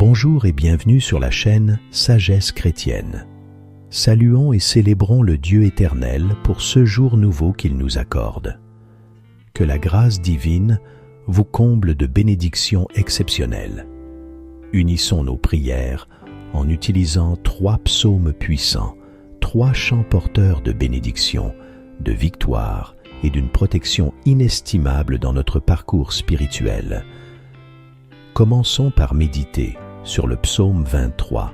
Bonjour et bienvenue sur la chaîne Sagesse chrétienne. Saluons et célébrons le Dieu éternel pour ce jour nouveau qu'il nous accorde. Que la grâce divine vous comble de bénédictions exceptionnelles. Unissons nos prières en utilisant 3 psaumes puissants, 3 chants porteurs de bénédictions, de victoire et d'une protection inestimable dans notre parcours spirituel. Commençons par méditer sur le psaume 23,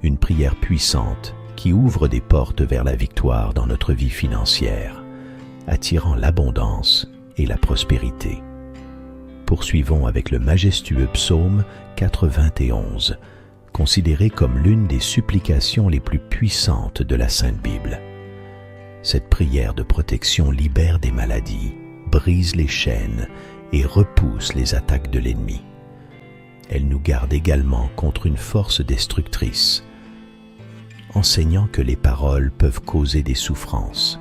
une prière puissante qui ouvre des portes vers la victoire dans notre vie financière, attirant l'abondance et la prospérité. Poursuivons avec le majestueux psaume 91, considéré comme l'une des supplications les plus puissantes de la Sainte Bible. Cette prière de protection libère des maladies, brise les chaînes et repousse les attaques de l'ennemi. Elle nous garde également contre une force destructrice, enseignant que les paroles peuvent causer des souffrances.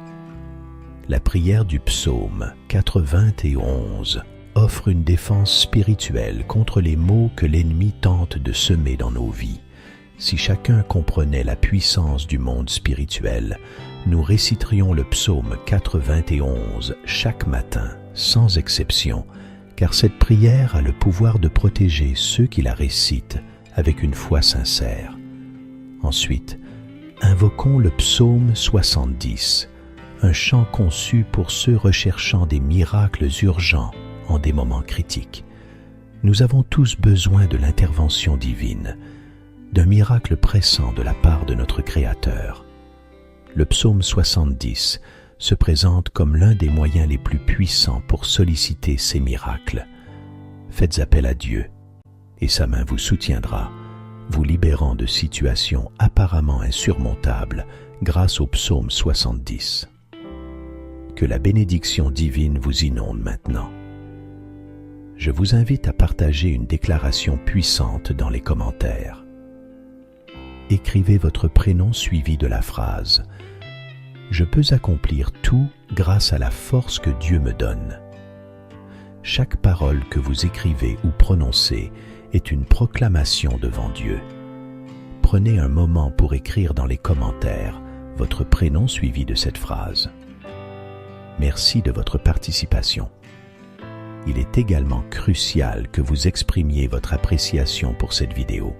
La prière du psaume 91 offre une défense spirituelle contre les maux que l'ennemi tente de semer dans nos vies. Si chacun comprenait la puissance du monde spirituel, nous réciterions le psaume 91 chaque matin, sans exception, car cette prière a le pouvoir de protéger ceux qui la récitent avec une foi sincère. Ensuite, invoquons le psaume 70, un chant conçu pour ceux recherchant des miracles urgents en des moments critiques. Nous avons tous besoin de l'intervention divine, d'un miracle pressant de la part de notre Créateur. Le psaume 70 se présente comme l'un des moyens les plus puissants pour solliciter ces miracles. Faites appel à Dieu, et sa main vous soutiendra, vous libérant de situations apparemment insurmontables grâce au psaume 70. Que la bénédiction divine vous inonde maintenant. Je vous invite à partager une déclaration puissante dans les commentaires. Écrivez votre prénom suivi de la phrase « Je peux accomplir tout grâce à la force que Dieu me donne ». Chaque parole que vous écrivez ou prononcez est une proclamation devant Dieu. Prenez un moment pour écrire dans les commentaires votre prénom suivi de cette phrase. Merci de votre participation. Il est également crucial que vous exprimiez votre appréciation pour cette vidéo.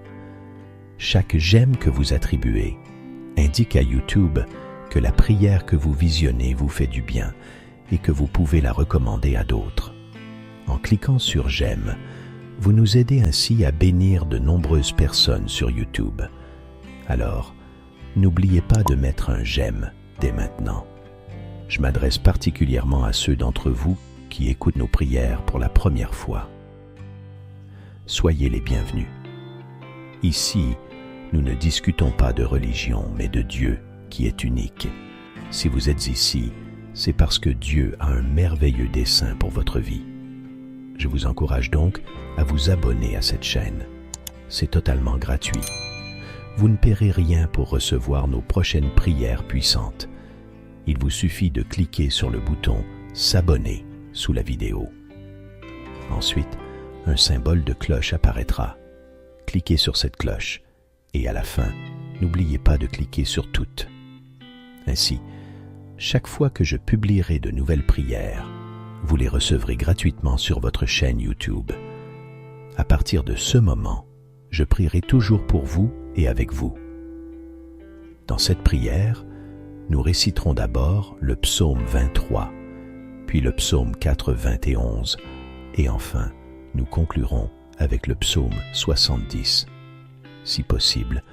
Chaque j'aime que vous attribuez indique à YouTube que la prière que vous visionnez vous fait du bien et que vous pouvez la recommander à d'autres. En cliquant sur j'aime, vous nous aidez ainsi à bénir de nombreuses personnes sur YouTube. Alors, n'oubliez pas de mettre un j'aime dès maintenant. Je m'adresse particulièrement à ceux d'entre vous qui écoutent nos prières pour la première fois. Soyez les bienvenus. Ici, nous ne discutons pas de religion, mais de Dieu qui est unique. Si vous êtes ici, c'est parce que Dieu a un merveilleux dessein pour votre vie. Je vous encourage donc à vous abonner à cette chaîne. C'est totalement gratuit. Vous ne paierez rien pour recevoir nos prochaines prières puissantes. Il vous suffit de cliquer sur le bouton « S'abonner » sous la vidéo. Ensuite, un symbole de cloche apparaîtra. Cliquez sur cette cloche et à la fin, n'oubliez pas de cliquer sur « Toutes ». Ainsi, chaque fois que je publierai de nouvelles prières, vous les recevrez gratuitement sur votre chaîne YouTube. À partir de ce moment, je prierai toujours pour vous et avec vous. Dans cette prière, nous réciterons d'abord le psaume 23, puis le psaume 91, et enfin, nous conclurons avec le psaume 70. Si possible,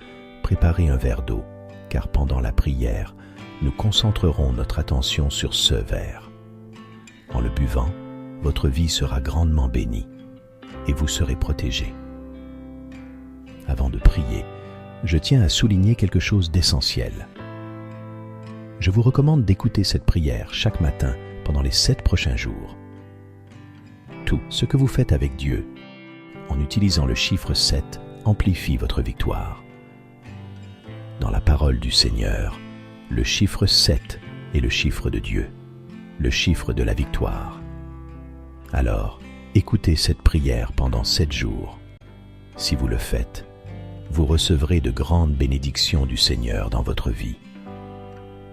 préparez un verre d'eau, car pendant la prière, nous concentrerons notre attention sur ce verre. En le buvant, votre vie sera grandement bénie et vous serez protégé. Avant de prier, je tiens à souligner quelque chose d'essentiel. Je vous recommande d'écouter cette prière chaque matin pendant les 7 prochains jours. Tout ce que vous faites avec Dieu, en utilisant le chiffre 7, amplifie votre victoire. Dans la parole du Seigneur, le chiffre 7 est le chiffre de Dieu, le chiffre de la victoire. Alors, écoutez cette prière pendant 7 jours. Si vous le faites, vous recevrez de grandes bénédictions du Seigneur dans votre vie.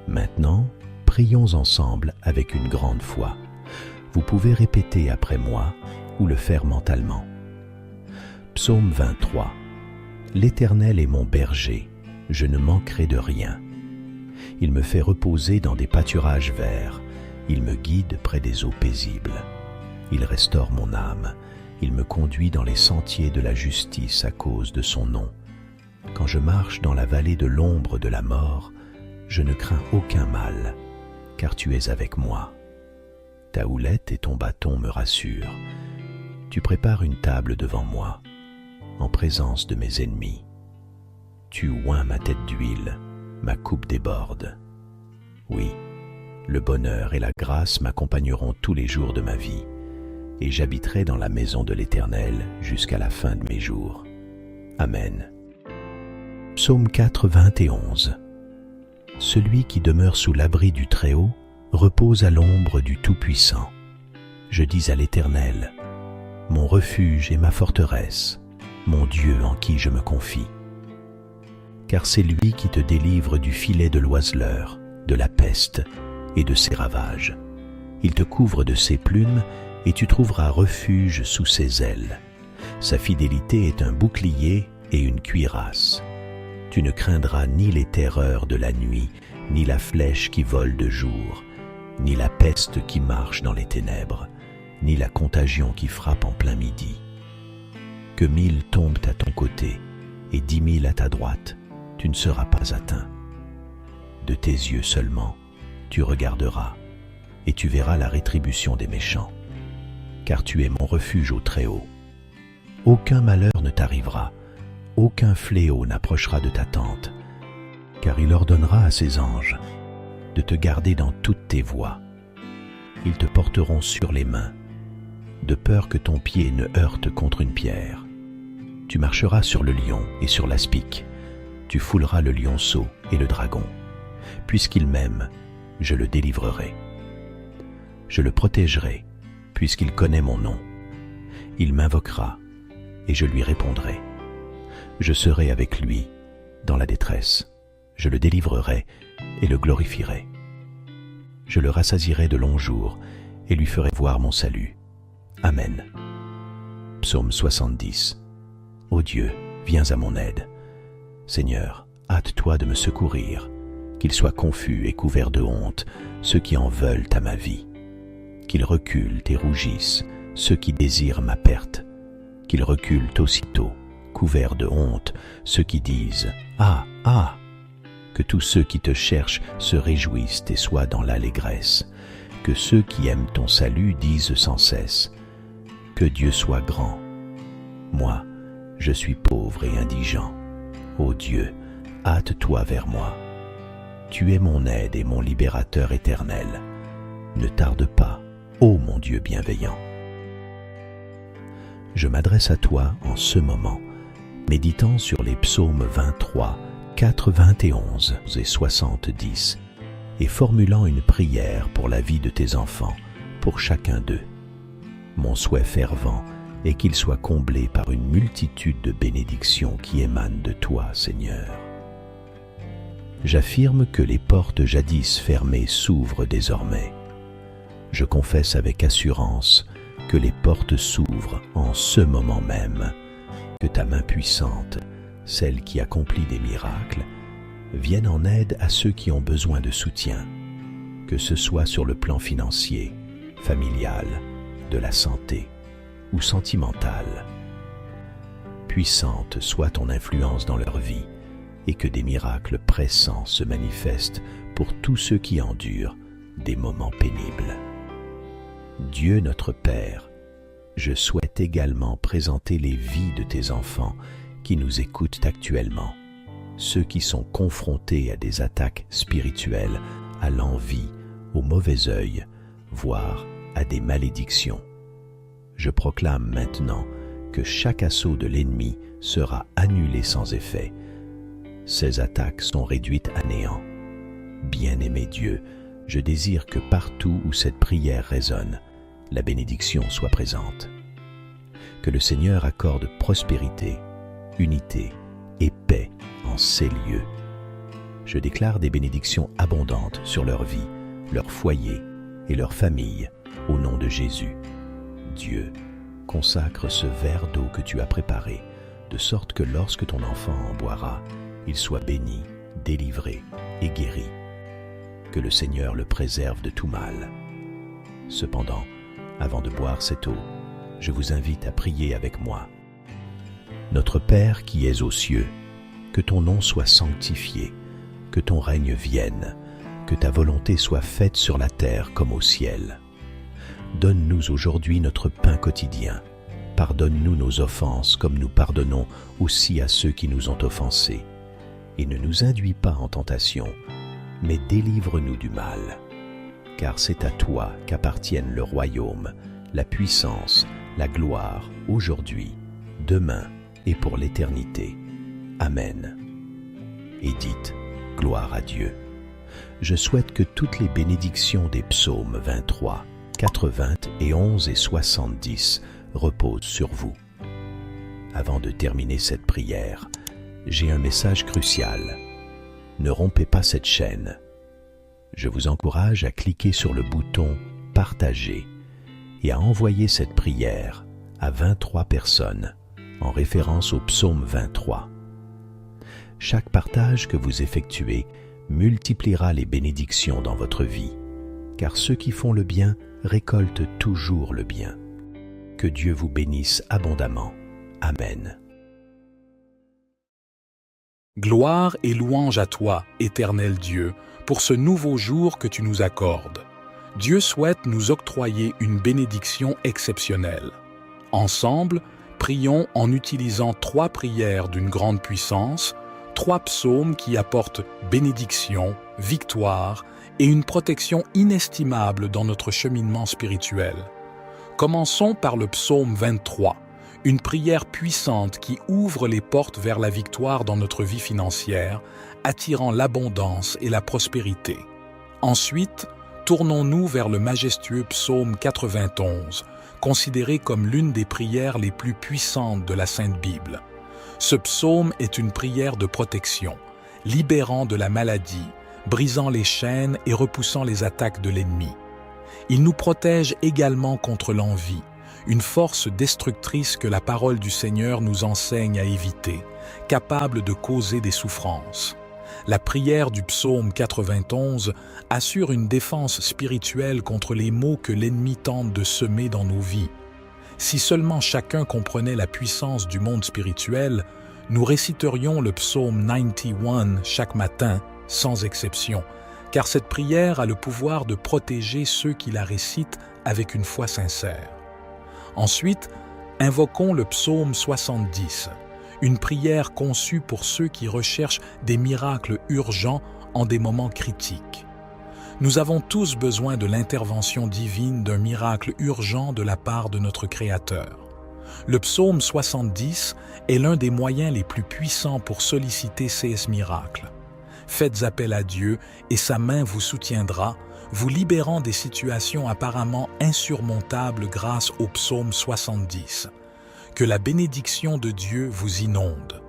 Maintenant, prions ensemble avec une grande foi. Vous pouvez répéter après moi ou le faire mentalement. Psaume 23. L'Éternel est mon berger, je ne manquerai de rien. Il me fait reposer dans des pâturages verts, il me guide près des eaux paisibles. Il restaure mon âme, il me conduit dans les sentiers de la justice à cause de son nom. Quand je marche dans la vallée de l'ombre de la mort, je ne crains aucun mal, car tu es avec moi. Ta houlette et ton bâton me rassurent. Tu prépares une table devant moi, en présence de mes ennemis. Tu oins ma tête d'huile, ma coupe déborde. Oui, le bonheur et la grâce m'accompagneront tous les jours de ma vie, et j'habiterai dans la maison de l'Éternel jusqu'à la fin de mes jours. Amen. Psaume 91. Celui qui demeure sous l'abri du Très-Haut repose à l'ombre du Tout-Puissant. Je dis à l'Éternel, mon refuge et ma forteresse, mon Dieu en qui je me confie. Car c'est lui qui te délivre du filet de l'oiseleur, de la peste et de ses ravages. Il te couvre de ses plumes et tu trouveras refuge sous ses ailes. Sa fidélité est un bouclier et une cuirasse. Tu ne craindras ni les terreurs de la nuit, ni la flèche qui vole de jour, ni la peste qui marche dans les ténèbres, ni la contagion qui frappe en plein midi. Que 1000 tombent à ton côté et 10 000 à ta droite, tu ne seras pas atteint. De tes yeux seulement, tu regarderas et tu verras la rétribution des méchants, car tu es mon refuge au Très-Haut. Aucun malheur ne t'arrivera, aucun fléau n'approchera de ta tente, car il ordonnera à ses anges de te garder dans toutes tes voies. Ils te porteront sur les mains, de peur que ton pied ne heurte contre une pierre. Tu marcheras sur le lion et sur l'aspic, tu fouleras le lionceau et le dragon. Puisqu'il m'aime, je le délivrerai. Je le protégerai, puisqu'il connaît mon nom. Il m'invoquera, et je lui répondrai. Je serai avec lui dans la détresse. Je le délivrerai et le glorifierai. Je le rassasierai de longs jours et lui ferai voir mon salut. Amen. Psaume 70. Ô Dieu, viens à mon aide. Seigneur, hâte-toi de me secourir. Qu'ils soient confus et couverts de honte, ceux qui en veulent à ma vie. Qu'ils reculent et rougissent, ceux qui désirent ma perte. Qu'ils reculent aussitôt, couverts de honte, ceux qui disent « Ah, ah !» Que tous ceux qui te cherchent se réjouissent et soient dans l'allégresse. Que ceux qui aiment ton salut disent sans cesse « Que Dieu soit grand !» Moi, je suis pauvre et indigent. Ô Dieu, hâte-toi vers moi. Tu es mon aide et mon libérateur éternel. Ne tarde pas, ô mon Dieu bienveillant. Je m'adresse à toi en ce moment, méditant sur les psaumes 23, 91 et 70, et formulant une prière pour la vie de tes enfants, pour chacun d'eux. Mon souhait fervent est qu'ils soient comblés par une multitude de bénédictions qui émanent de toi, Seigneur. J'affirme que les portes jadis fermées s'ouvrent désormais. Je confesse avec assurance que les portes s'ouvrent en ce moment même, que ta main puissante, celle qui accomplit des miracles, vienne en aide à ceux qui ont besoin de soutien, que ce soit sur le plan financier, familial, de la santé ou sentimental. Puissante soit ton influence dans leur vie, et que des miracles pressants se manifestent pour tous ceux qui endurent des moments pénibles. Dieu notre Père, je souhaite également présenter les vies de tes enfants qui nous écoutent actuellement, ceux qui sont confrontés à des attaques spirituelles, à l'envie, au mauvais œil, voire à des malédictions. Je proclame maintenant que chaque assaut de l'ennemi sera annulé sans effet. Ces attaques sont réduites à néant. Bien-aimé Dieu, je désire que partout où cette prière résonne, la bénédiction soit présente. Que le Seigneur accorde prospérité, unité et paix en ces lieux. Je déclare des bénédictions abondantes sur leur vie, leur foyer et leur famille, au nom de Jésus. Dieu, consacre ce verre d'eau que tu as préparé, de sorte que lorsque ton enfant en boira, il soit béni, délivré et guéri. Que le Seigneur le préserve de tout mal. Cependant, avant de boire cette eau, je vous invite à prier avec moi. Notre Père qui es aux cieux, que ton nom soit sanctifié, que ton règne vienne, que ta volonté soit faite sur la terre comme au ciel. Donne-nous aujourd'hui notre pain quotidien. Pardonne-nous nos offenses comme nous pardonnons aussi à ceux qui nous ont offensés. Et ne nous induis pas en tentation, mais délivre-nous du mal. Car c'est à toi qu'appartiennent le royaume, la puissance, la gloire, aujourd'hui, demain et pour l'éternité. Amen. Et dites, gloire à Dieu. Je souhaite que toutes les bénédictions des psaumes 23, 91 et 70 reposent sur vous. Avant de terminer cette prière, j'ai un message crucial. Ne rompez pas cette chaîne. Je vous encourage à cliquer sur le bouton « Partager » et à envoyer cette prière à 23 personnes en référence au psaume 23. Chaque partage que vous effectuez multipliera les bénédictions dans votre vie, car ceux qui font le bien récoltent toujours le bien. Que Dieu vous bénisse abondamment. Amen. Gloire et louange à toi, éternel Dieu, pour ce nouveau jour que tu nous accordes. Dieu souhaite nous octroyer une bénédiction exceptionnelle. Ensemble, prions en utilisant 3 prières d'une grande puissance, 3 psaumes qui apportent bénédiction, victoire et une protection inestimable dans notre cheminement spirituel. Commençons par le psaume 23, une prière puissante qui ouvre les portes vers la victoire dans notre vie financière, attirant l'abondance et la prospérité. Ensuite, tournons-nous vers le majestueux psaume 91, considéré comme l'une des prières les plus puissantes de la Sainte Bible. Ce psaume est une prière de protection, libérant de la maladie, brisant les chaînes et repoussant les attaques de l'ennemi. Il nous protège également contre l'envie, une force destructrice que la parole du Seigneur nous enseigne à éviter, capable de causer des souffrances. La prière du psaume 91 assure une défense spirituelle contre les maux que l'ennemi tente de semer dans nos vies. Si seulement chacun comprenait la puissance du monde spirituel, nous réciterions le psaume 91 chaque matin, sans exception, car cette prière a le pouvoir de protéger ceux qui la récitent avec une foi sincère. Ensuite, invoquons le psaume 70, une prière conçue pour ceux qui recherchent des miracles urgents en des moments critiques. Nous avons tous besoin de l'intervention divine d'un miracle urgent de la part de notre Créateur. Le psaume 70 est l'un des moyens les plus puissants pour solliciter ces miracles. Faites appel à Dieu et sa main vous soutiendra, vous libérant des situations apparemment insurmontables grâce au psaume 70. Que la bénédiction de Dieu vous inonde.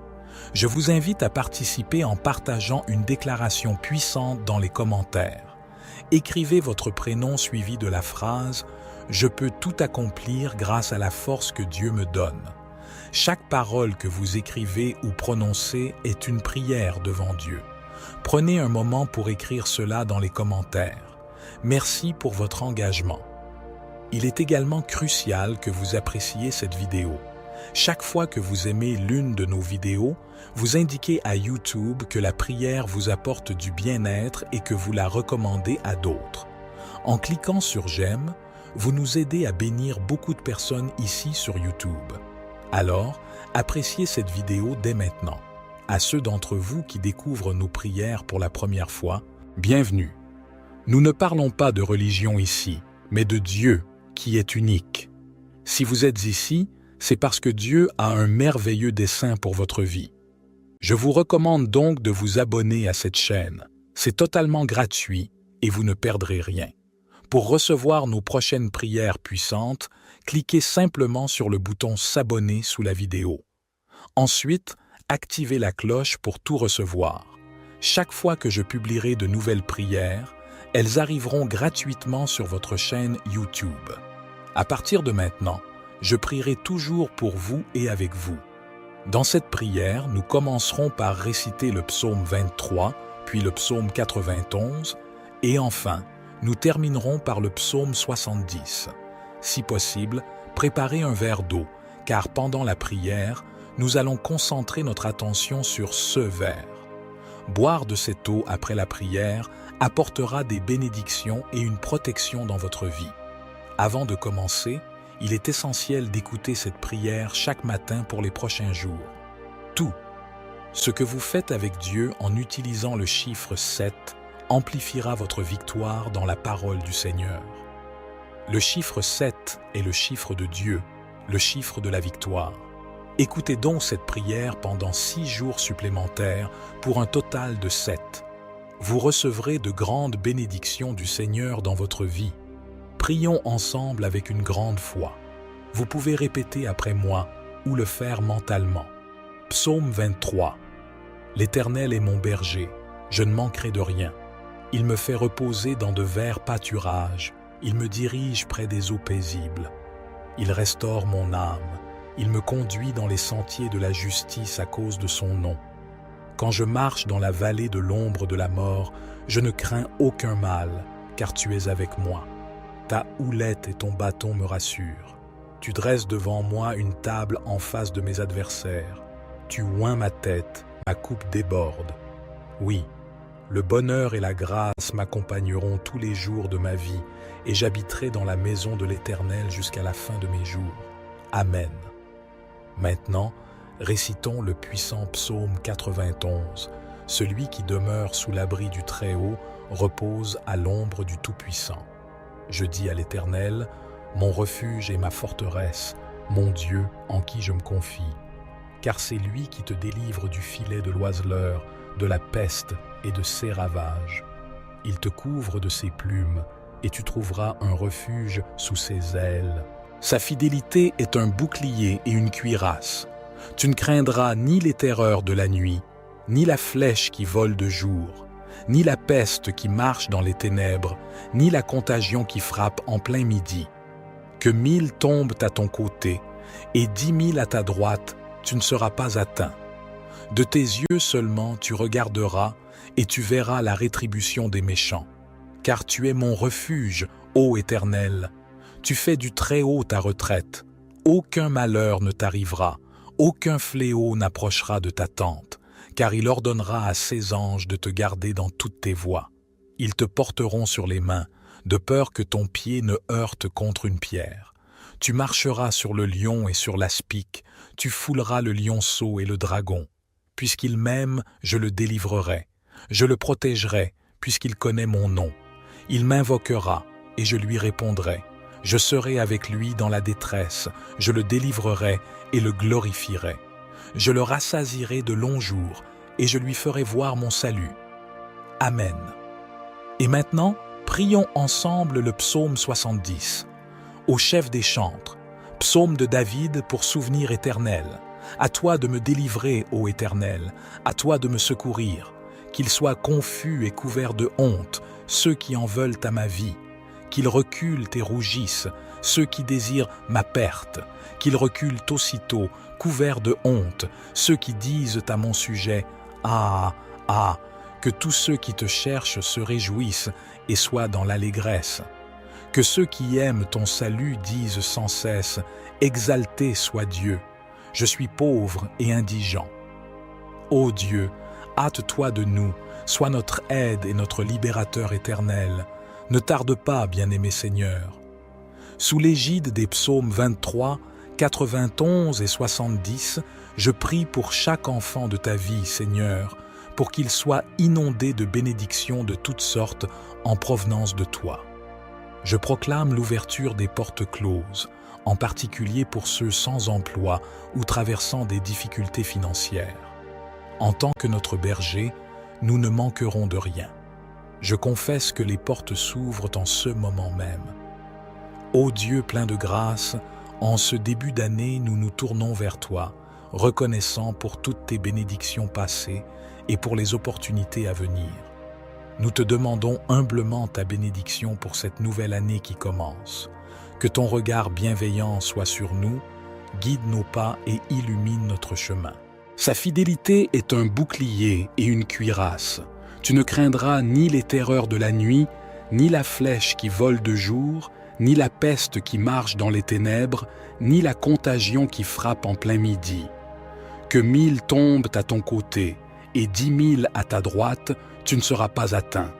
Je vous invite à participer en partageant une déclaration puissante dans les commentaires. Écrivez votre prénom suivi de la phrase « Je peux tout accomplir grâce à la force que Dieu me donne ». Chaque parole que vous écrivez ou prononcez est une prière devant Dieu. Prenez un moment pour écrire cela dans les commentaires. Merci pour votre engagement. Il est également crucial que vous appréciez cette vidéo. Chaque fois que vous aimez l'une de nos vidéos, vous indiquez à YouTube que la prière vous apporte du bien-être et que vous la recommandez à d'autres. En cliquant sur « J'aime », vous nous aidez à bénir beaucoup de personnes ici sur YouTube. Alors, appréciez cette vidéo dès maintenant. À ceux d'entre vous qui découvrent nos prières pour la première fois, bienvenue. Nous ne parlons pas de religion ici, mais de Dieu qui est unique. Si vous êtes ici, c'est parce que Dieu a un merveilleux dessein pour votre vie. Je vous recommande donc de vous abonner à cette chaîne. C'est totalement gratuit et vous ne perdrez rien. Pour recevoir nos prochaines prières puissantes, cliquez simplement sur le bouton « S'abonner » sous la vidéo. Ensuite, activez la cloche pour tout recevoir. Chaque fois que je publierai de nouvelles prières, elles arriveront gratuitement sur votre chaîne YouTube. À partir de maintenant, je prierai toujours pour vous et avec vous. Dans cette prière, nous commencerons par réciter le psaume 23, puis le psaume 91, et enfin, nous terminerons par le psaume 70. Si possible, préparez un verre d'eau, car pendant la prière, nous allons concentrer notre attention sur ce verre. Boire de cette eau après la prière apportera des bénédictions et une protection dans votre vie. Avant de commencer, il est essentiel d'écouter cette prière chaque matin pour les prochains jours. Tout ce que vous faites avec Dieu en utilisant le chiffre 7 amplifiera votre victoire dans la parole du Seigneur. Le chiffre 7 est le chiffre de Dieu, le chiffre de la victoire. Écoutez donc cette prière pendant 6 jours supplémentaires pour un total de 7. Vous recevrez de grandes bénédictions du Seigneur dans votre vie. Prions ensemble avec une grande foi. Vous pouvez répéter après moi ou le faire mentalement. Psaume 23. L'Éternel est mon berger, je ne manquerai de rien. Il me fait reposer dans de verts pâturages, il me dirige près des eaux paisibles. Il restaure mon âme. Il me conduit dans les sentiers de la justice à cause de son nom. Quand je marche dans la vallée de l'ombre de la mort, je ne crains aucun mal, car tu es avec moi. Ta houlette et ton bâton me rassurent. Tu dresses devant moi une table en face de mes adversaires. Tu oins ma tête, ma coupe déborde. Oui, le bonheur et la grâce m'accompagneront tous les jours de ma vie, et j'habiterai dans la maison de l'Éternel jusqu'à la fin de mes jours. Amen. Maintenant, récitons le puissant psaume 91. Celui qui demeure sous l'abri du Très-Haut repose à l'ombre du Tout-Puissant. Je dis à l'Éternel, mon refuge et ma forteresse, mon Dieu en qui je me confie. Car c'est lui qui te délivre du filet de l'oiseleur, de la peste et de ses ravages. Il te couvre de ses plumes, et tu trouveras un refuge sous ses ailes. Sa fidélité est un bouclier et une cuirasse. Tu ne craindras ni les terreurs de la nuit, ni la flèche qui vole de jour, ni la peste qui marche dans les ténèbres, ni la contagion qui frappe en plein midi. Que 1000 tombent à ton côté et 10 000 à ta droite, tu ne seras pas atteint. De tes yeux seulement tu regarderas et tu verras la rétribution des méchants. Car tu es mon refuge, ô Éternel. Tu fais du Très-Haut ta retraite. Aucun malheur ne t'arrivera, aucun fléau n'approchera de ta tente, car il ordonnera à ses anges de te garder dans toutes tes voies. Ils te porteront sur les mains, de peur que ton pied ne heurte contre une pierre. Tu marcheras sur le lion et sur l'aspic, tu fouleras le lionceau et le dragon. Puisqu'il m'aime, je le délivrerai. Je le protégerai, puisqu'il connaît mon nom. Il m'invoquera, et je lui répondrai. Je serai avec lui dans la détresse, je le délivrerai et le glorifierai. Je le rassasierai de longs jours, et je lui ferai voir mon salut. Amen. Et maintenant, prions ensemble le psaume 70. Au chef des chantres, psaume de David pour souvenir éternel. À toi de me délivrer, ô Éternel, à toi de me secourir. Qu'ils soient confus et couverts de honte, ceux qui en veulent à ma vie. Qu'ils reculent et rougissent, ceux qui désirent ma perte. Qu'ils reculent aussitôt, couverts de honte, ceux qui disent à mon sujet « Ah, ah !» Que tous ceux qui te cherchent se réjouissent et soient dans l'allégresse. Que ceux qui aiment ton salut disent sans cesse « Exalté soit Dieu !» Je suis pauvre et indigent. Ô Dieu, hâte-toi de nous, sois notre aide et notre libérateur éternel. Ne tarde pas, bien-aimé Seigneur. Sous l'égide des psaumes 23, 91 et 70, je prie pour chaque enfant de ta vie, Seigneur, pour qu'il soit inondé de bénédictions de toutes sortes en provenance de toi. Je proclame l'ouverture des portes closes, en particulier pour ceux sans emploi ou traversant des difficultés financières. En tant que notre berger, nous ne manquerons de rien. Je confesse que les portes s'ouvrent en ce moment même. Ô Dieu plein de grâce, en ce début d'année, nous nous tournons vers toi, reconnaissant pour toutes tes bénédictions passées et pour les opportunités à venir. Nous te demandons humblement ta bénédiction pour cette nouvelle année qui commence. Que ton regard bienveillant soit sur nous, guide nos pas et illumine notre chemin. Sa fidélité est un bouclier et une cuirasse. Tu ne craindras ni les terreurs de la nuit, ni la flèche qui vole de jour, ni la peste qui marche dans les ténèbres, ni la contagion qui frappe en plein midi. Que 1000 tombent à ton côté et 10 000 à ta droite, tu ne seras pas atteint.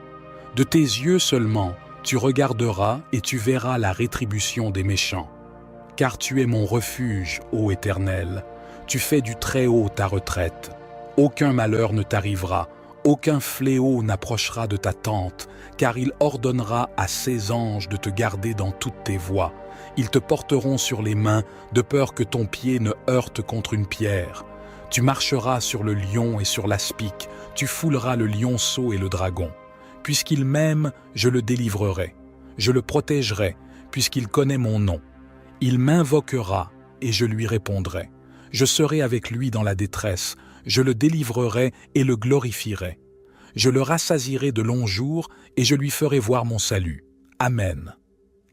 De tes yeux seulement, tu regarderas et tu verras la rétribution des méchants. Car tu es mon refuge, ô Éternel. Tu fais du Très-Haut ta retraite. Aucun malheur ne t'arrivera, aucun fléau n'approchera de ta tente, car il ordonnera à ses anges de te garder dans toutes tes voies. Ils te porteront sur les mains, de peur que ton pied ne heurte contre une pierre. Tu marcheras sur le lion et sur l'aspic, tu fouleras le lionceau et le dragon. Puisqu'il m'aime, je le délivrerai. Je le protégerai, puisqu'il connaît mon nom. Il m'invoquera, et je lui répondrai. Je serai avec lui dans la détresse, je le délivrerai et le glorifierai. Je le rassasierai de longs jours, et je lui ferai voir mon salut. Amen.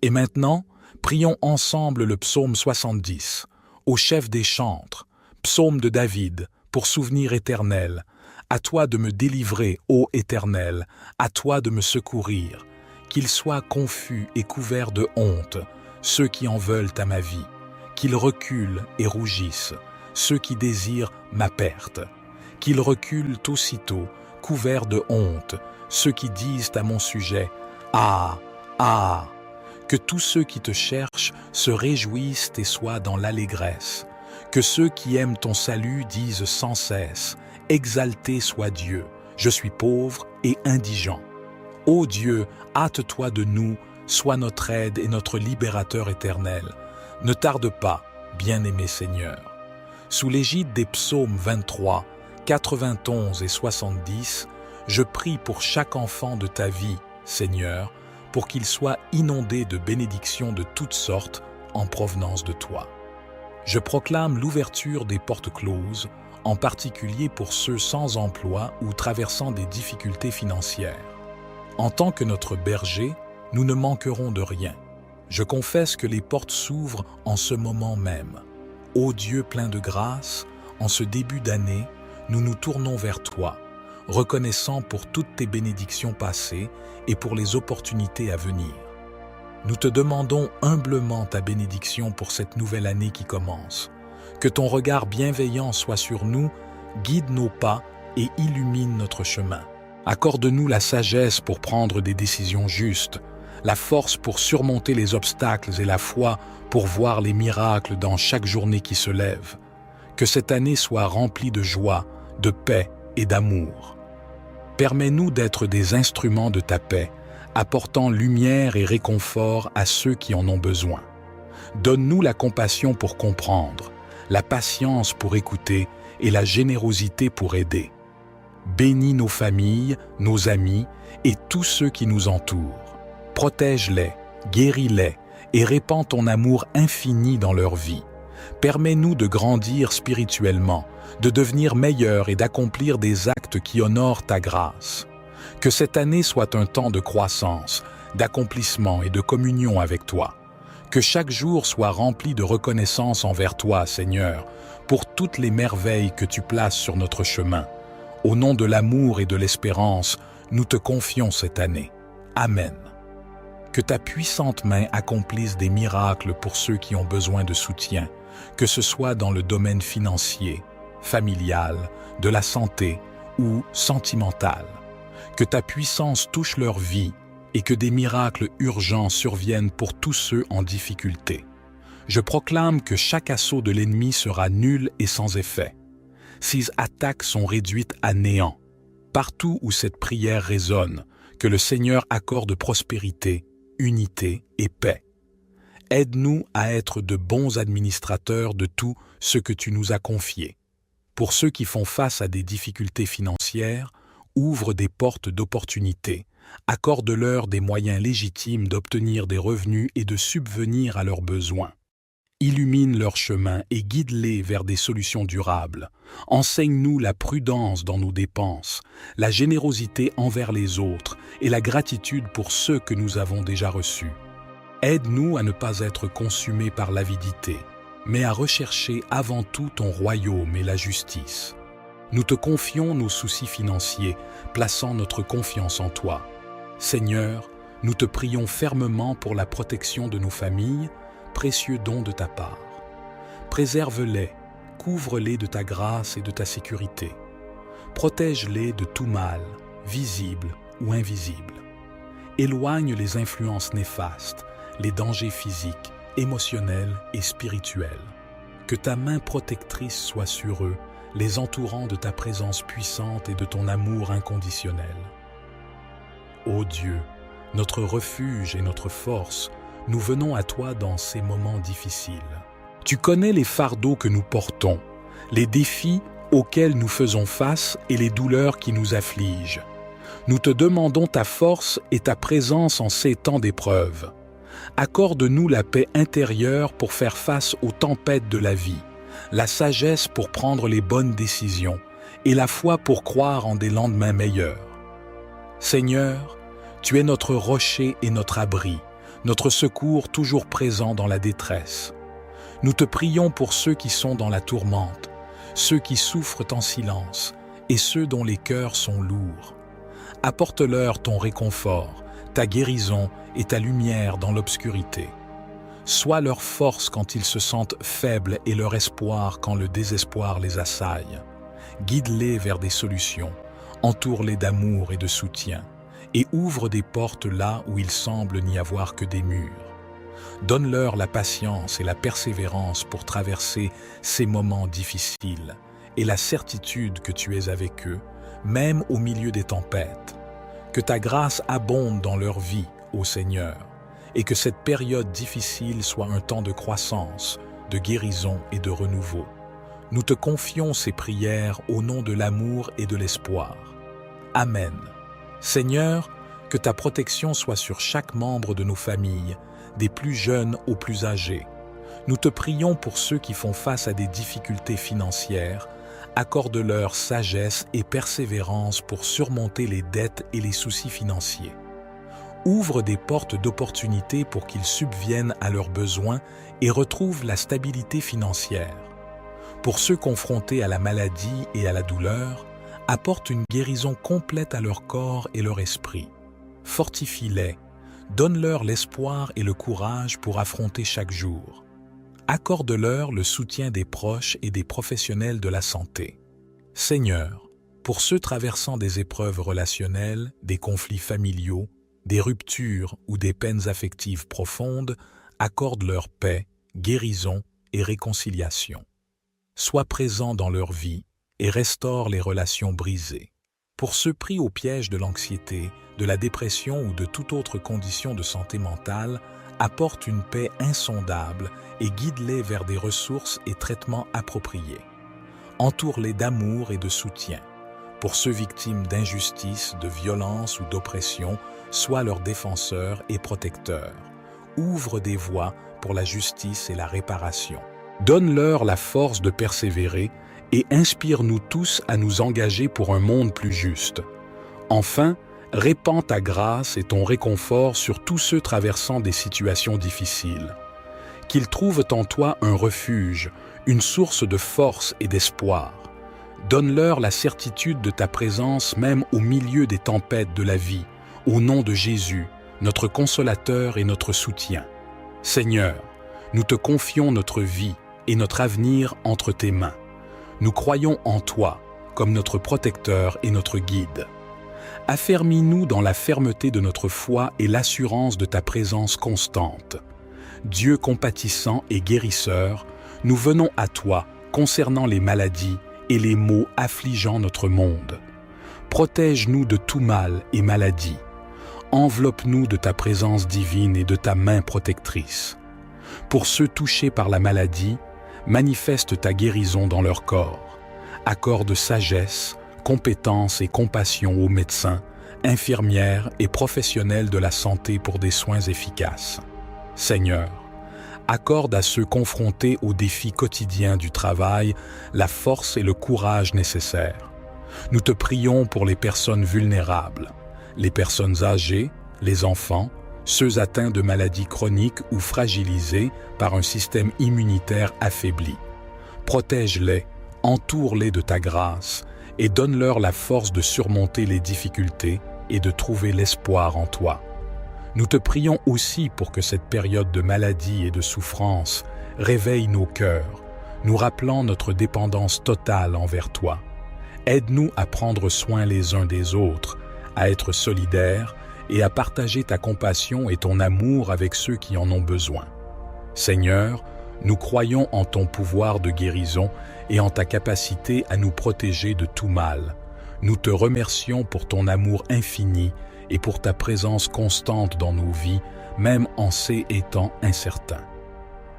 Et maintenant, prions ensemble le psaume 70, au chef des chantres, psaume de David, pour souvenir éternel. À toi de me délivrer, ô Éternel, à toi de me secourir. Qu'ils soient confus et couverts de honte, ceux qui en veulent à ma vie. Qu'ils reculent et rougissent, ceux qui désirent ma perte. Qu'ils reculent aussitôt, couverts de honte, ceux qui disent à mon sujet « Ah, ah !» Que tous ceux qui te cherchent se réjouissent et soient dans l'allégresse. Que ceux qui aiment ton salut disent sans cesse « Exalté soit Dieu, je suis pauvre et indigent. » Ô Dieu, hâte-toi de nous, sois notre aide et notre libérateur éternel. Ne tarde pas, bien-aimé Seigneur. Sous l'égide des psaumes 23, 91 et 70, je prie pour chaque enfant de ta vie, Seigneur, pour qu'il soit inondé de bénédictions de toutes sortes en provenance de toi. Je proclame l'ouverture des portes closes, en particulier pour ceux sans emploi ou traversant des difficultés financières. En tant que notre berger, nous ne manquerons de rien. Je confesse que les portes s'ouvrent en ce moment même. Ô Dieu plein de grâce, en ce début d'année, nous nous tournons vers toi, reconnaissant pour toutes tes bénédictions passées et pour les opportunités à venir. Nous te demandons humblement ta bénédiction pour cette nouvelle année qui commence. Que ton regard bienveillant soit sur nous, guide nos pas et illumine notre chemin. Accorde-nous la sagesse pour prendre des décisions justes, la force pour surmonter les obstacles et la foi pour voir les miracles dans chaque journée qui se lève. Que cette année soit remplie de joie, de paix et d'amour. Permets-nous d'être des instruments de ta paix, apportant lumière et réconfort à ceux qui en ont besoin. Donne-nous la compassion pour comprendre, la patience pour écouter et la générosité pour aider. Bénis nos familles, nos amis et tous ceux qui nous entourent. Protège-les, guéris-les et répands ton amour infini dans leur vie. Permets-nous de grandir spirituellement, de devenir meilleurs et d'accomplir des actes qui honorent ta grâce. Que cette année soit un temps de croissance, d'accomplissement et de communion avec toi. Que chaque jour soit rempli de reconnaissance envers toi, Seigneur, pour toutes les merveilles que tu places sur notre chemin. Au nom de l'amour et de l'espérance, nous te confions cette année. Amen. Que ta puissante main accomplisse des miracles pour ceux qui ont besoin de soutien, que ce soit dans le domaine financier, familial, de la santé ou sentimental. Que ta puissance touche leur vie et que des miracles urgents surviennent pour tous ceux en difficulté. Je proclame que chaque assaut de l'ennemi sera nul et sans effet. Ses attaques sont réduites à néant. Partout où cette prière résonne, que le Seigneur accorde prospérité, unité et paix. Aide-nous à être de bons administrateurs de tout ce que tu nous as confié. Pour ceux qui font face à des difficultés financières, ouvre des portes d'opportunité, accorde-leur des moyens légitimes d'obtenir des revenus et de subvenir à leurs besoins. Illumine leur chemin et guide-les vers des solutions durables. Enseigne-nous la prudence dans nos dépenses, la générosité envers les autres et la gratitude pour ceux que nous avons déjà reçus. Aide-nous à ne pas être consumés par l'avidité, mais à rechercher avant tout ton royaume et la justice. Nous te confions nos soucis financiers, plaçant notre confiance en toi. Seigneur, nous te prions fermement pour la protection de nos familles, précieux don de ta part. Préserve-les, couvre-les de ta grâce et de ta sécurité. Protège-les de tout mal, visible ou invisible. Éloigne les influences néfastes, les dangers physiques, émotionnels et spirituels. Que ta main protectrice soit sur eux, les entourant de ta présence puissante et de ton amour inconditionnel. Ô Dieu, notre refuge et notre force, nous venons à toi dans ces moments difficiles. Tu connais les fardeaux que nous portons, les défis auxquels nous faisons face et les douleurs qui nous affligent. Nous te demandons ta force et ta présence en ces temps d'épreuve. Accorde-nous la paix intérieure pour faire face aux tempêtes de la vie, la sagesse pour prendre les bonnes décisions et la foi pour croire en des lendemains meilleurs. Seigneur, tu es notre rocher et notre abri, notre secours toujours présent dans la détresse. Nous te prions pour ceux qui sont dans la tourmente, ceux qui souffrent en silence et ceux dont les cœurs sont lourds. Apporte-leur ton réconfort, ta guérison et ta lumière dans l'obscurité. Sois leur force quand ils se sentent faibles et leur espoir quand le désespoir les assaille. Guide-les vers des solutions, entoure-les d'amour et de soutien, et ouvre des portes là où il semble n'y avoir que des murs. Donne-leur la patience et la persévérance pour traverser ces moments difficiles, et la certitude que tu es avec eux, même au milieu des tempêtes. Que ta grâce abonde dans leur vie, ô Seigneur, et que cette période difficile soit un temps de croissance, de guérison et de renouveau. Nous te confions ces prières au nom de l'amour et de l'espoir. Amen. Seigneur, que ta protection soit sur chaque membre de nos familles, des plus jeunes aux plus âgés. Nous te prions pour ceux qui font face à des difficultés financières. Accorde-leur sagesse et persévérance pour surmonter les dettes et les soucis financiers. Ouvre des portes d'opportunités pour qu'ils subviennent à leurs besoins et retrouvent la stabilité financière. Pour ceux confrontés à la maladie et à la douleur, apporte une guérison complète à leur corps et leur esprit. Fortifie-les, donne-leur l'espoir et le courage pour affronter chaque jour. Accorde-leur le soutien des proches et des professionnels de la santé. Seigneur, pour ceux traversant des épreuves relationnelles, des conflits familiaux, des ruptures ou des peines affectives profondes, accorde leur paix, guérison et réconciliation. Sois présent dans leur vie et restaure les relations brisées. Pour ceux pris au piège de l'anxiété, de la dépression ou de toute autre condition de santé mentale, apporte une paix insondable et guide-les vers des ressources et traitements appropriés. Entoure-les d'amour et de soutien. Pour ceux victimes d'injustice, de violence ou d'oppression, sois leur défenseur et protecteur. Ouvre des voies pour la justice et la réparation. Donne-leur la force de persévérer et inspire-nous tous à nous engager pour un monde plus juste. Enfin, répands ta grâce et ton réconfort sur tous ceux traversant des situations difficiles. Qu'ils trouvent en toi un refuge, une source de force et d'espoir. Donne-leur la certitude de ta présence même au milieu des tempêtes de la vie, au nom de Jésus, notre consolateur et notre soutien. Seigneur, nous te confions notre vie et notre avenir entre tes mains. Nous croyons en toi comme notre protecteur et notre guide. Affermis-nous dans la fermeté de notre foi et l'assurance de ta présence constante. Dieu compatissant et guérisseur, nous venons à toi concernant les maladies et les maux affligeant notre monde. Protège-nous de tout mal et maladie. Enveloppe-nous de ta présence divine et de ta main protectrice. Pour ceux touchés par la maladie, manifeste ta guérison dans leur corps. Accorde sagesse, compétence et compassion aux médecins, infirmières et professionnels de la santé pour des soins efficaces. Seigneur, Accorde à ceux confrontés aux défis quotidiens du travail la force et le courage nécessaires. Nous te prions pour les personnes vulnérables, les personnes âgées, les enfants, ceux atteints de maladies chroniques ou fragilisés par un système immunitaire affaibli. Protège-les, entoure-les de ta grâce et donne-leur la force de surmonter les difficultés et de trouver l'espoir en toi. Nous te prions aussi pour que cette période de maladie et de souffrance réveille nos cœurs, nous rappelant notre dépendance totale envers toi. Aide-nous à prendre soin les uns des autres, à être solidaires et à partager ta compassion et ton amour avec ceux qui en ont besoin. Seigneur, nous croyons en ton pouvoir de guérison et en ta capacité à nous protéger de tout mal. Nous te remercions pour ton amour infini et pour ta présence constante dans nos vies, même en ces temps incertains.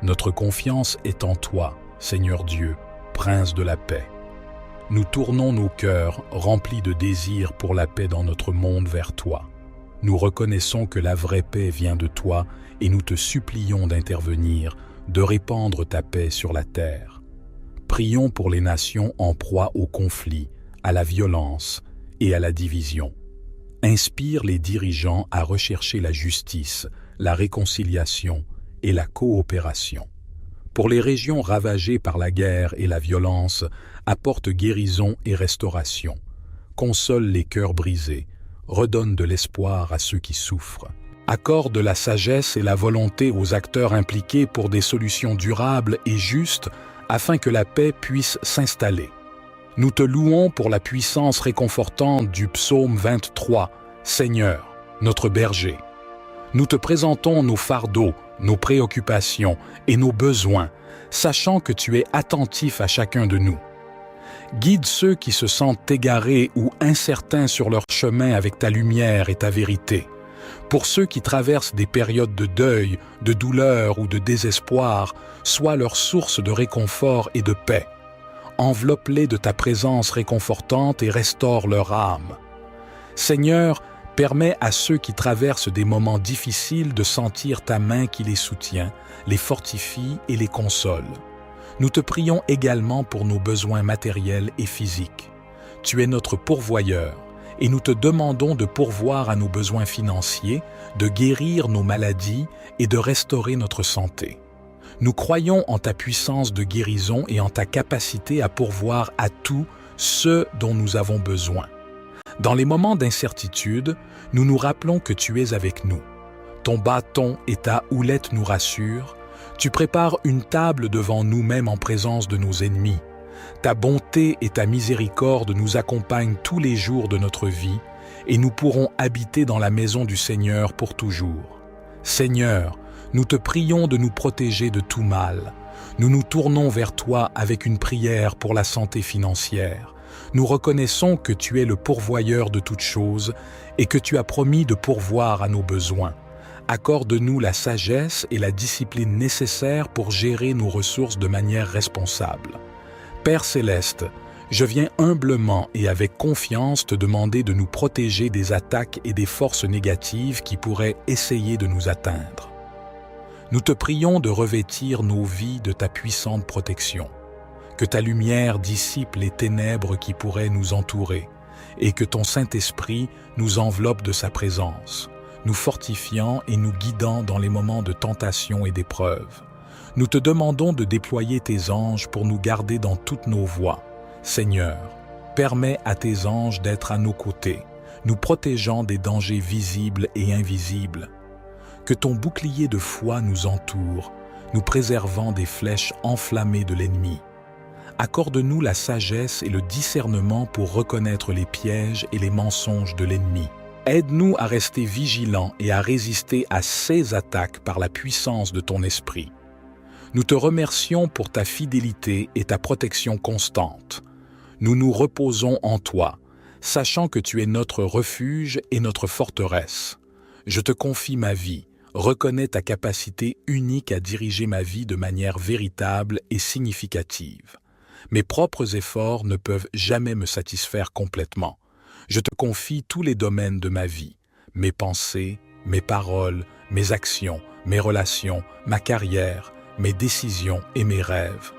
Notre confiance est en toi, Seigneur Dieu, Prince de la paix. Nous tournons nos cœurs remplis de désir pour la paix dans notre monde vers toi. Nous reconnaissons que la vraie paix vient de toi et nous te supplions d'intervenir, de répandre ta paix sur la terre. Prions pour les nations en proie au conflit, à la violence et à la division. Inspire les dirigeants à rechercher la justice, la réconciliation et la coopération. Pour les régions ravagées par la guerre et la violence, apporte guérison et restauration. Console les cœurs brisés, redonne de l'espoir à ceux qui souffrent. Accorde la sagesse et la volonté aux acteurs impliqués pour des solutions durables et justes afin que la paix puisse s'installer. Nous te louons pour la puissance réconfortante du psaume 23, Seigneur, notre berger. Nous te présentons nos fardeaux, nos préoccupations et nos besoins, sachant que tu es attentif à chacun de nous. Guide ceux qui se sentent égarés ou incertains sur leur chemin avec ta lumière et ta vérité. Pour ceux qui traversent des périodes de deuil, de douleur ou de désespoir, sois leur source de réconfort et de paix. Enveloppe-les de ta présence réconfortante et restaure leur âme. Seigneur, permets à ceux qui traversent des moments difficiles de sentir ta main qui les soutient, les fortifie et les console. Nous te prions également pour nos besoins matériels et physiques. Tu es notre pourvoyeur et nous te demandons de pourvoir à nos besoins financiers, de guérir nos maladies et de restaurer notre santé. Nous croyons en ta puissance de guérison et en ta capacité à pourvoir à tout ce dont nous avons besoin. Dans les moments d'incertitude, nous nous rappelons que tu es avec nous. Ton bâton et ta houlette nous rassurent. Tu prépares une table devant nous-mêmes en présence de nos ennemis. Ta bonté et ta miséricorde nous accompagnent tous les jours de notre vie et nous pourrons habiter dans la maison du Seigneur pour toujours. Seigneur, nous te prions de nous protéger de tout mal. Nous nous tournons vers toi avec une prière pour la santé financière. Nous reconnaissons que tu es le pourvoyeur de toutes choses et que tu as promis de pourvoir à nos besoins. Accorde-nous la sagesse et la discipline nécessaires pour gérer nos ressources de manière responsable. Père céleste, je viens humblement et avec confiance te demander de nous protéger des attaques et des forces négatives qui pourraient essayer de nous atteindre. Nous te prions de revêtir nos vies de ta puissante protection, que ta lumière dissipe les ténèbres qui pourraient nous entourer et que ton Saint-Esprit nous enveloppe de sa présence, nous fortifiant et nous guidant dans les moments de tentation et d'épreuve. Nous te demandons de déployer tes anges pour nous garder dans toutes nos voies. Seigneur, permets à tes anges d'être à nos côtés, nous protégeant des dangers visibles et invisibles. Que ton bouclier de foi nous entoure, nous préservant des flèches enflammées de l'ennemi. Accorde-nous la sagesse et le discernement pour reconnaître les pièges et les mensonges de l'ennemi. Aide-nous à rester vigilants et à résister à ces attaques par la puissance de ton esprit. Nous te remercions pour ta fidélité et ta protection constante. Nous nous reposons en toi, sachant que tu es notre refuge et notre forteresse. Je te confie ma vie, reconnais ta capacité unique à diriger ma vie de manière véritable et significative. Mes propres efforts ne peuvent jamais me satisfaire complètement. Je te confie tous les domaines de ma vie, mes pensées, mes paroles, mes actions, mes relations, ma carrière, mes décisions et mes rêves.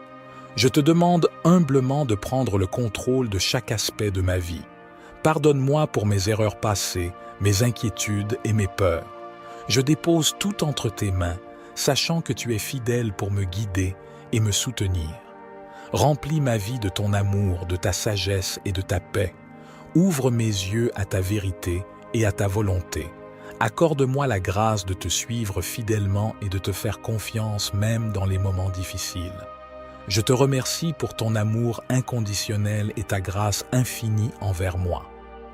Je te demande humblement de prendre le contrôle de chaque aspect de ma vie. Pardonne-moi pour mes erreurs passées, mes inquiétudes et mes peurs. Je dépose tout entre tes mains, sachant que tu es fidèle pour me guider et me soutenir. Remplis ma vie de ton amour, de ta sagesse et de ta paix. Ouvre mes yeux à ta vérité et à ta volonté. Accorde-moi la grâce de te suivre fidèlement et de te faire confiance même dans les moments difficiles. Je te remercie pour ton amour inconditionnel et ta grâce infinie envers moi.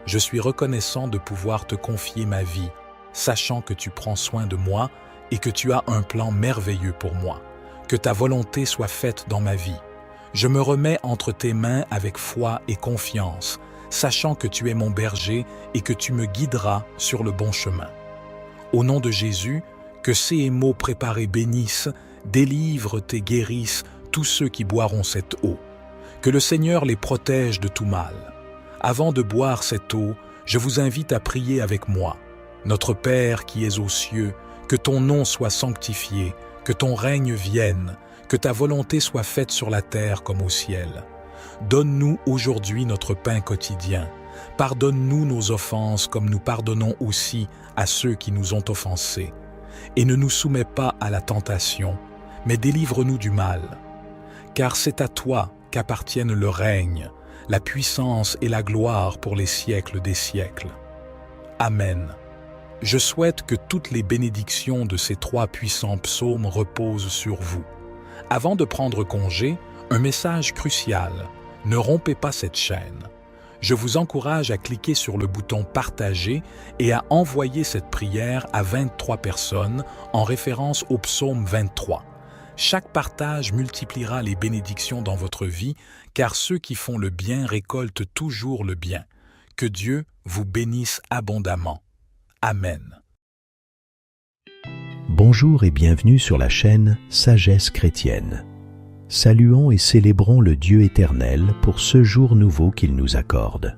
Je suis reconnaissant de pouvoir te confier ma vie, sachant que tu prends soin de moi et que tu as un plan merveilleux pour moi. Que ta volonté soit faite dans ma vie. Je me remets entre tes mains avec foi et confiance, sachant que tu es mon berger et que tu me guideras sur le bon chemin. Au nom de Jésus, que ces mots préparés bénissent, délivrent et guérissent tous ceux qui boiront cette eau. Que le Seigneur les protège de tout mal. Avant de boire cette eau, je vous invite à prier avec moi. Notre Père qui es aux cieux, que ton nom soit sanctifié, que ton règne vienne, que ta volonté soit faite sur la terre comme au ciel. Donne-nous aujourd'hui notre pain quotidien. Pardonne-nous nos offenses comme nous pardonnons aussi à ceux qui nous ont offensés. Et ne nous soumets pas à la tentation, mais délivre-nous du mal. Car c'est à toi qu'appartiennent le règne, la puissance et la gloire pour les siècles des siècles. Amen. Je souhaite que toutes les bénédictions de ces 3 puissants psaumes reposent sur vous. Avant de prendre congé, un message crucial. Ne rompez pas cette chaîne. Je vous encourage à cliquer sur le bouton « Partager » et à envoyer cette prière à 23 personnes en référence au psaume 23. Chaque partage multipliera les bénédictions dans votre vie, car ceux qui font le bien récoltent toujours le bien. Que Dieu vous bénisse abondamment. Amen. Bonjour et bienvenue sur la chaîne Sagesse chrétienne. Saluons et célébrons le Dieu éternel pour ce jour nouveau qu'il nous accorde.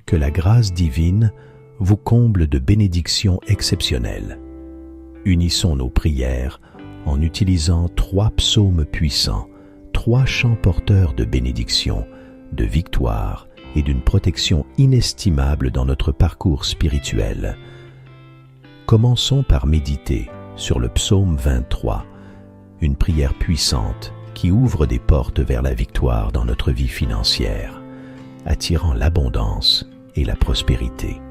Que la grâce divine vous comble de bénédictions exceptionnelles. Unissons nos prières en utilisant 3 psaumes puissants, 3 chants porteurs de bénédictions, de victoire et d'une protection inestimable dans notre parcours spirituel. Commençons par méditer sur le psaume 23, une prière puissante qui ouvre des portes vers la victoire dans notre vie financière, attirant l'abondance et la prospérité.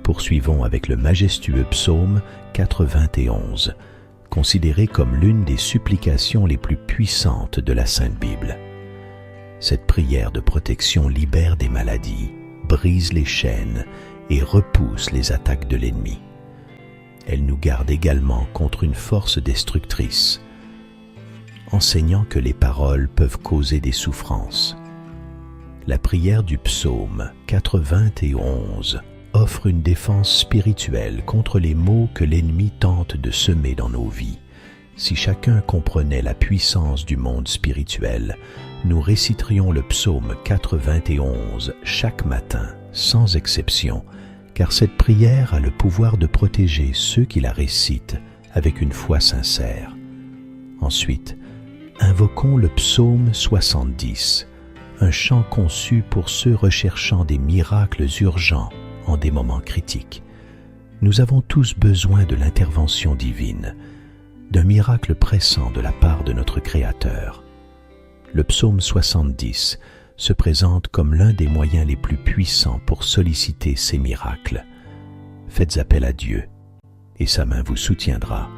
Poursuivons avec le majestueux psaume 91, considéré comme l'une des supplications les plus puissantes de la Sainte Bible. Cette prière de protection libère des maladies, brise les chaînes et repousse les attaques de l'ennemi. Elle nous garde également contre une force destructrice, enseignant que les paroles peuvent causer des souffrances. La prière du psaume 91 offre une défense spirituelle contre les maux que l'ennemi tente de semer dans nos vies. Si chacun comprenait la puissance du monde spirituel, nous réciterions le psaume 91 chaque matin, sans exception, car cette prière a le pouvoir de protéger ceux qui la récitent avec une foi sincère. Ensuite, invoquons le psaume 70, un chant conçu pour ceux recherchant des miracles urgents en des moments critiques. Nous avons tous besoin de l'intervention divine, d'un miracle pressant de la part de notre Créateur. Le psaume 70 se présente comme l'un des moyens les plus puissants pour solliciter ces miracles. Faites appel à Dieu, et sa main vous soutiendra,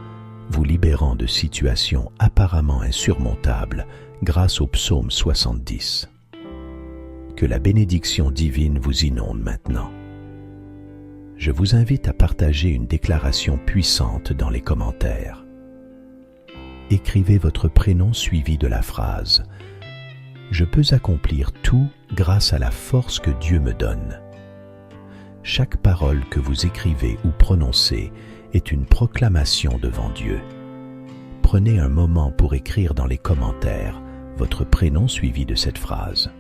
vous libérant de situations apparemment insurmontables grâce au psaume 70. Que la bénédiction divine vous inonde maintenant. Je vous invite à partager une déclaration puissante dans les commentaires. Écrivez votre prénom suivi de la phrase « Je peux accomplir tout grâce à la force que Dieu me donne ». Chaque parole que vous écrivez ou prononcez est une proclamation devant Dieu. Prenez un moment pour écrire dans les commentaires votre prénom suivi de cette phrase.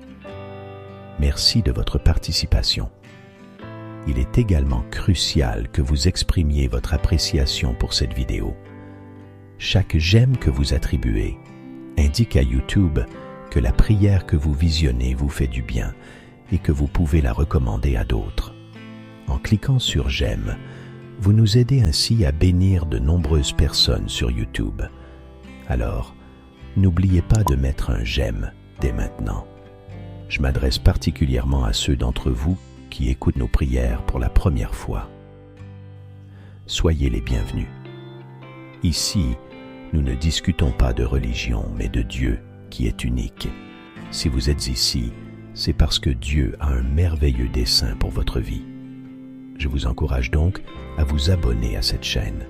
Merci de votre participation. Il est également crucial que vous exprimiez votre appréciation pour cette vidéo. Chaque j'aime que vous attribuez indique à YouTube que la prière que vous visionnez vous fait du bien et que vous pouvez la recommander à d'autres. En cliquant sur j'aime, vous nous aidez ainsi à bénir de nombreuses personnes sur YouTube. Alors, n'oubliez pas de mettre un j'aime dès maintenant. Je m'adresse particulièrement à ceux d'entre vous qui écoutent nos prières pour la première fois. Soyez les bienvenus. Ici, nous ne discutons pas de religion, mais de Dieu qui est unique. Si vous êtes ici, c'est parce que Dieu a un merveilleux dessein pour votre vie. Je vous encourage donc à vous abonner à cette chaîne.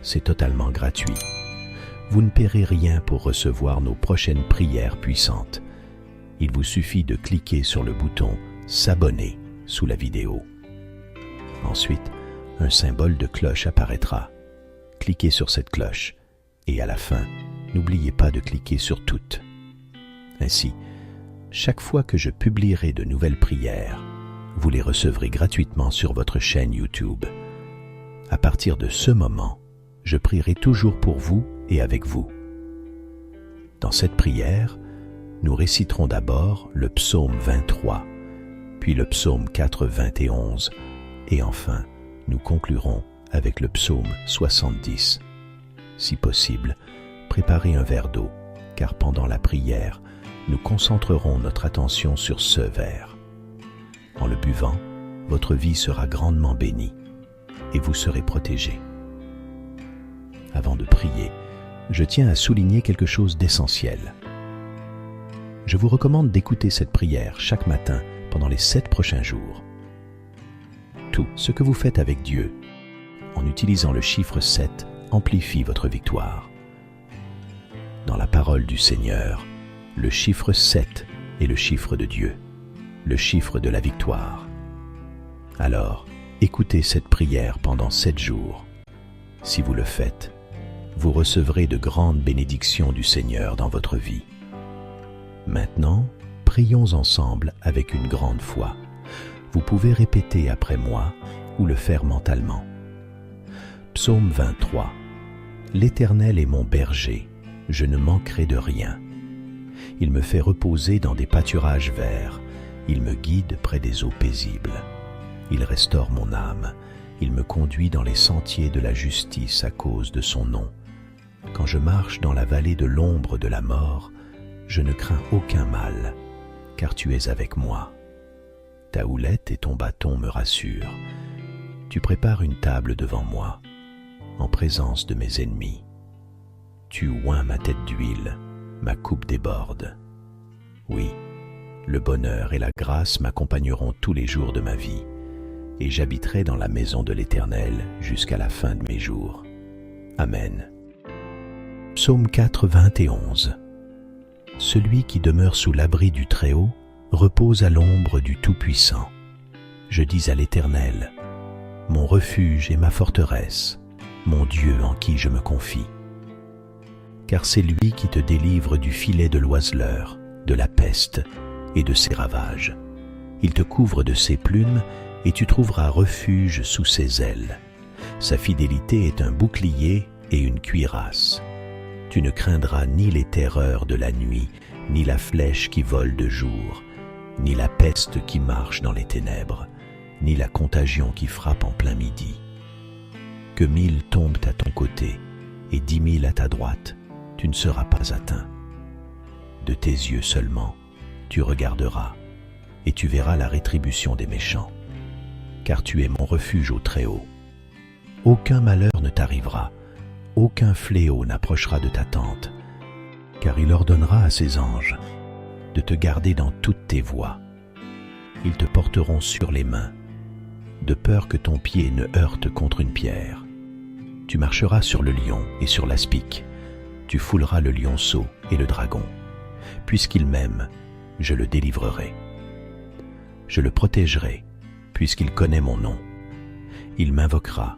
C'est totalement gratuit. Vous ne paierez rien pour recevoir nos prochaines prières puissantes. Il vous suffit de cliquer sur le bouton « S'abonner » sous la vidéo. Ensuite, un symbole de cloche apparaîtra. Cliquez sur cette cloche et à la fin, n'oubliez pas de cliquer sur « Toutes ». Ainsi, chaque fois que je publierai de nouvelles prières, vous les recevrez gratuitement sur votre chaîne YouTube. À partir de ce moment, je prierai toujours pour vous et avec vous. Dans cette prière, nous réciterons d'abord le psaume 23, puis le psaume 4:21, et enfin, nous conclurons avec le psaume 70. Si possible, préparez un verre d'eau, car pendant la prière, nous concentrerons notre attention sur ce verre. En le buvant, votre vie sera grandement bénie et vous serez protégé. Avant de prier, je tiens à souligner quelque chose d'essentiel. Je vous recommande d'écouter cette prière chaque matin pendant les 7 prochains jours. Tout ce que vous faites avec Dieu, en utilisant le chiffre 7, amplifie votre victoire. Dans la parole du Seigneur, le chiffre 7 est le chiffre de Dieu, le chiffre de la victoire. Alors, écoutez cette prière pendant 7 jours. Si vous le faites, vous recevrez de grandes bénédictions du Seigneur dans votre vie. Maintenant, prions ensemble avec une grande foi. Vous pouvez répéter après moi ou le faire mentalement. Psaume 23. L'Éternel est mon berger, je ne manquerai de rien. Il me fait reposer dans des pâturages verts, il me guide près des eaux paisibles. Il restaure mon âme, il me conduit dans les sentiers de la justice à cause de son nom. Quand je marche dans la vallée de l'ombre de la mort, je ne crains aucun mal, car tu es avec moi. Ta houlette et ton bâton me rassurent. Tu prépares une table devant moi, en présence de mes ennemis. Tu oins ma tête d'huile, ma coupe déborde. Oui, le bonheur et la grâce m'accompagneront tous les jours de ma vie, et j'habiterai dans la maison de l'Éternel jusqu'à la fin de mes jours. Amen. Psaume 4:21. Celui qui demeure sous l'abri du Très-Haut repose à l'ombre du Tout-Puissant. Je dis à l'Éternel, mon refuge et ma forteresse, mon Dieu en qui je me confie. Car c'est lui qui te délivre du filet de l'oiseleur, de la peste et de ses ravages. Il te couvre de ses plumes et tu trouveras refuge sous ses ailes. Sa fidélité est un bouclier et une cuirasse. Tu ne craindras ni les terreurs de la nuit, ni la flèche qui vole de jour, ni la peste qui marche dans les ténèbres, ni la contagion qui frappe en plein midi. Que 1000 tombent à ton côté et 10 000 à ta droite, tu ne seras pas atteint. De tes yeux seulement, tu regarderas et tu verras la rétribution des méchants, car tu es mon refuge au Très-Haut. Aucun malheur ne t'arrivera, aucun fléau n'approchera de ta tente, car il ordonnera à ses anges de te garder dans toutes tes voies. Ils te porteront sur les mains, de peur que ton pied ne heurte contre une pierre. Tu marcheras sur le lion et sur l'aspic, tu fouleras le lionceau et le dragon. Puisqu'il m'aime, je le délivrerai. Je le protégerai, puisqu'il connaît mon nom. Il m'invoquera,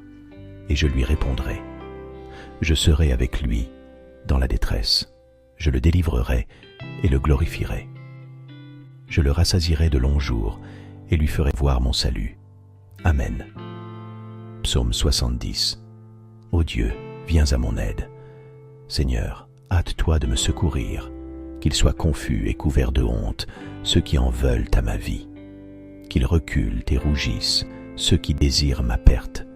et je lui répondrai. Je serai avec lui dans la détresse. Je le délivrerai et le glorifierai. Je le rassasierai de longs jours et lui ferai voir mon salut. Amen. Psaume 70. Ô Dieu, viens à mon aide. Seigneur, hâte-toi de me secourir, qu'ils soient confus et couverts de honte, ceux qui en veulent à ma vie. Qu'ils reculent et rougissent, ceux qui désirent ma perte.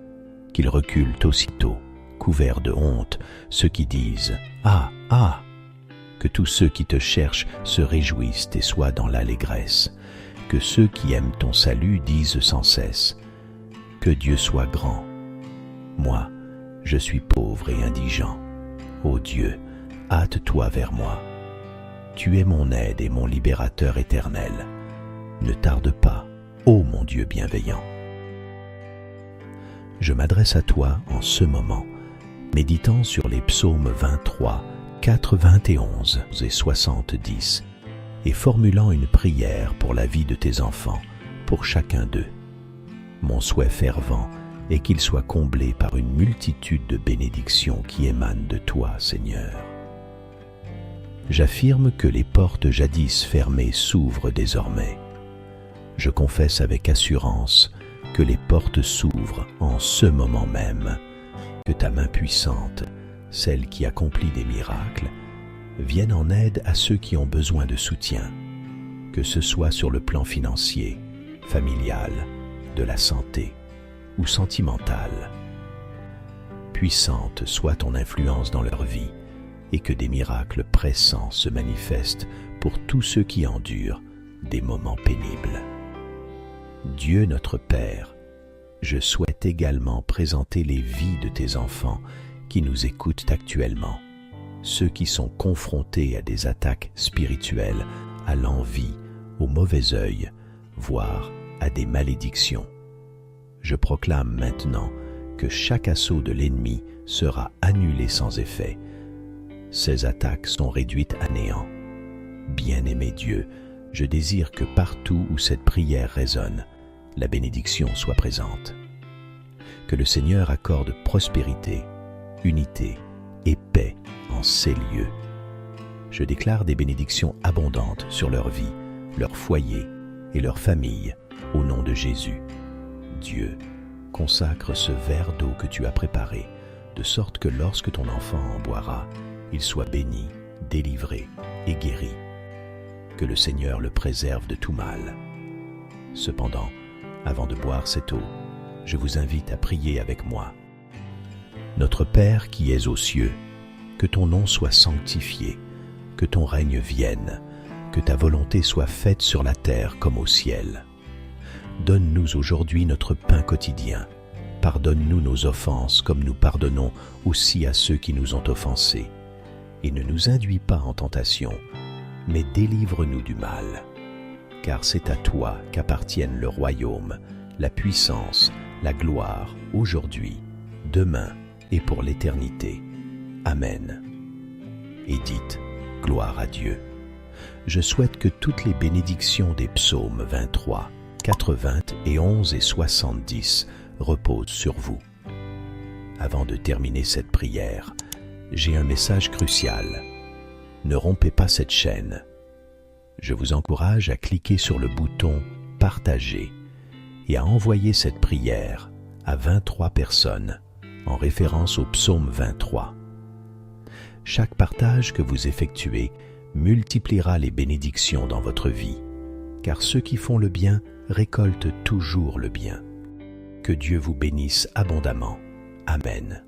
Qu'ils reculent aussitôt, couverts de honte, ceux qui disent « Ah, ah !» Que tous ceux qui te cherchent se réjouissent et soient dans l'allégresse. Que ceux qui aiment ton salut disent sans cesse « Que Dieu soit grand !» Moi, je suis pauvre et indigent. Ô Dieu, hâte-toi vers moi. Tu es mon aide et mon libérateur éternel. Ne tarde pas, ô mon Dieu bienveillant. Je m'adresse à toi en ce moment, méditant sur les psaumes 23, 91 et 70, et formulant une prière pour la vie de tes enfants, pour chacun d'eux. Mon souhait fervent est qu'ils soient comblés par une multitude de bénédictions qui émanent de toi, Seigneur. J'affirme que les portes jadis fermées s'ouvrent désormais. Je confesse avec assurance que les portes s'ouvrent en ce moment même, que ta main puissante, celle qui accomplit des miracles, vienne en aide à ceux qui ont besoin de soutien, que ce soit sur le plan financier, familial, de la santé ou sentimental. Puissante soit ton influence dans leur vie et que des miracles pressants se manifestent pour tous ceux qui endurent des moments pénibles. Dieu notre Père, je souhaite également présenter les vies de tes enfants qui nous écoutent actuellement, ceux qui sont confrontés à des attaques spirituelles, à l'envie, au mauvais œil, voire à des malédictions. Je proclame maintenant que chaque assaut de l'ennemi sera annulé sans effet. Ces attaques sont réduites à néant. Bien-aimé Dieu, je désire que partout où cette prière résonne, la bénédiction soit présente. Que le Seigneur accorde prospérité, unité et paix en ces lieux. Je déclare des bénédictions abondantes sur leur vie, leur foyer et leur famille, au nom de Jésus. Dieu, consacre ce verre d'eau que tu as préparé, de sorte que lorsque ton enfant en boira, il soit béni, délivré et guéri. Que le Seigneur le préserve de tout mal. Cependant, avant de boire cette eau, je vous invite à prier avec moi. Notre Père qui es aux cieux, que ton nom soit sanctifié, que ton règne vienne, que ta volonté soit faite sur la terre comme au ciel. Donne-nous aujourd'hui notre pain quotidien. Pardonne-nous nos offenses comme nous pardonnons aussi à ceux qui nous ont offensés. Et ne nous induis pas en tentation, mais délivre-nous du mal. Car c'est à toi qu'appartiennent le royaume, la puissance, la gloire, aujourd'hui, demain et pour l'éternité. Amen. Et dites, gloire à Dieu. Je souhaite que toutes les bénédictions des psaumes 23, 91 et 70 reposent sur vous. Avant de terminer cette prière, j'ai un message crucial. Ne rompez pas cette chaîne. Je vous encourage à cliquer sur le bouton « Partager » et à envoyer cette prière à 23 personnes en référence au psaume 23. Chaque partage que vous effectuez multipliera les bénédictions dans votre vie, car ceux qui font le bien récoltent toujours le bien. Que Dieu vous bénisse abondamment. Amen.